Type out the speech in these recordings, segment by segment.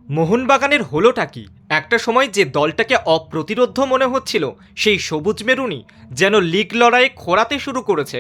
মোহনবাগানের হলোটা কি? একটা সময় যে দলটাকে অপ্রতিরোধ্য মনে হচ্ছিল, সেই সবুজ মেরুনই যেন লিগ লড়াইয়ে খোঁড়াতে শুরু করেছে।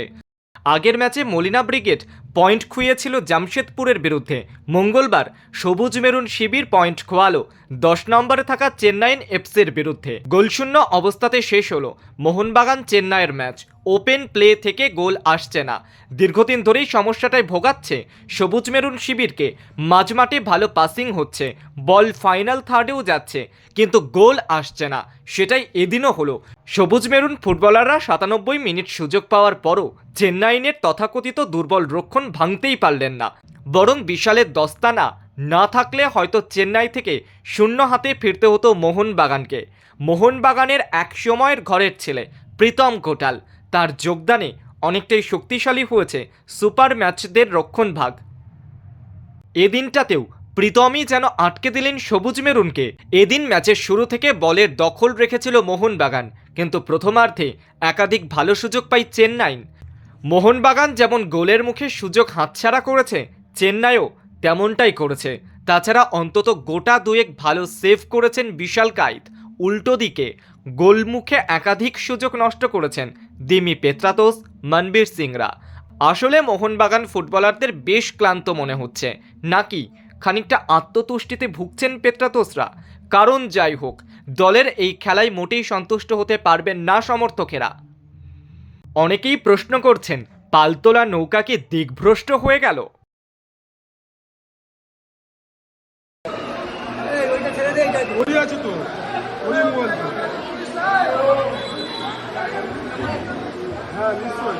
আগের ম্যাচে মলিনা ব্রিগেড পয়েন্ট খুইয়েছিল জামশেদপুরের বিরুদ্ধে। মঙ্গলবার সবুজ মেরুন শিবির পয়েন্ট খোয়ালো 10 নম্বরে থাকা চেন্নাইন এফসির বিরুদ্ধে। গোলশূন্য অবস্থাতে শেষ হলো মোহনবাগান চেন্নাইয়ের ম্যাচ। ওপেন প্লে থেকে গোল আসছে না। দীর্ঘদিন ধরেই সমস্যাটায় ভোগাচ্ছে সবুজ মেরুন শিবিরকে। মাঝমাঠে ভালো পাসিং হচ্ছে, বল ফাইনাল থার্ডেও যাচ্ছে, কিন্তু গোল আসছে না। সেটাই এদিনও হলো। সবুজ মেরুন ফুটবলাররা 97 মিনিট সুযোগ পাওয়ার পরও চেন্নাইনের তথাকথিত দুর্বল রক্ষণ ভাঙতেই পারলেন না। বরং বিশালের দস্তানা না থাকলে হয়তো চেন্নাই থেকে শূন্য হাতে ফিরতে হতো মোহনবাগানকে। মোহনবাগানের এক সময়ের ঘরের ছেলে প্রীতম কোটাল, তার যোগদানে অনেকটাই শক্তিশালী হয়েছে সুপার ম্যাচদের রক্ষণভাগ। এদিনটাতেও প্রীতমই যেন আটকে দিলেন সবুজ মেরুনকে। এদিন ম্যাচের শুরু থেকে বলের দখল রেখেছিল মোহনবাগান, কিন্তু প্রথমার্ধে একাধিক ভালো সুযোগ পায় চেন্নাই। মোহনবাগান যেমন গোলের মুখে সুযোগ হাতছাড়া করেছে, চেন্নাইও তেমনটাই করেছে। তাছাড়া অন্তত গোটা দুয়েক ভালো সেভ করেছেন বিশাল কাইত। উল্টো দিকে গোলমুখে একাধিক সুযোগ নষ্ট করেছেন দিমি পেত্রাতোস, মনবীর সিংরা। আসলে মোহনবাগান ফুটবলারদের বেশ ক্লান্ত মনে হচ্ছে, নাকি খানিকটা আত্মতুষ্টিতে ভুগছেন পেত্রাতোসরা? কারণ যাই হোক, দলের এই খেলায় মোটেই সন্তুষ্ট হতে পারবেন না সমর্থকেরা। অনেকেই প্রশ্ন করছেন, পালতোলা নৌকা কি দিকভ্রষ্ট হয়ে গেল? হ্যাঁ নিশ্চয়ই।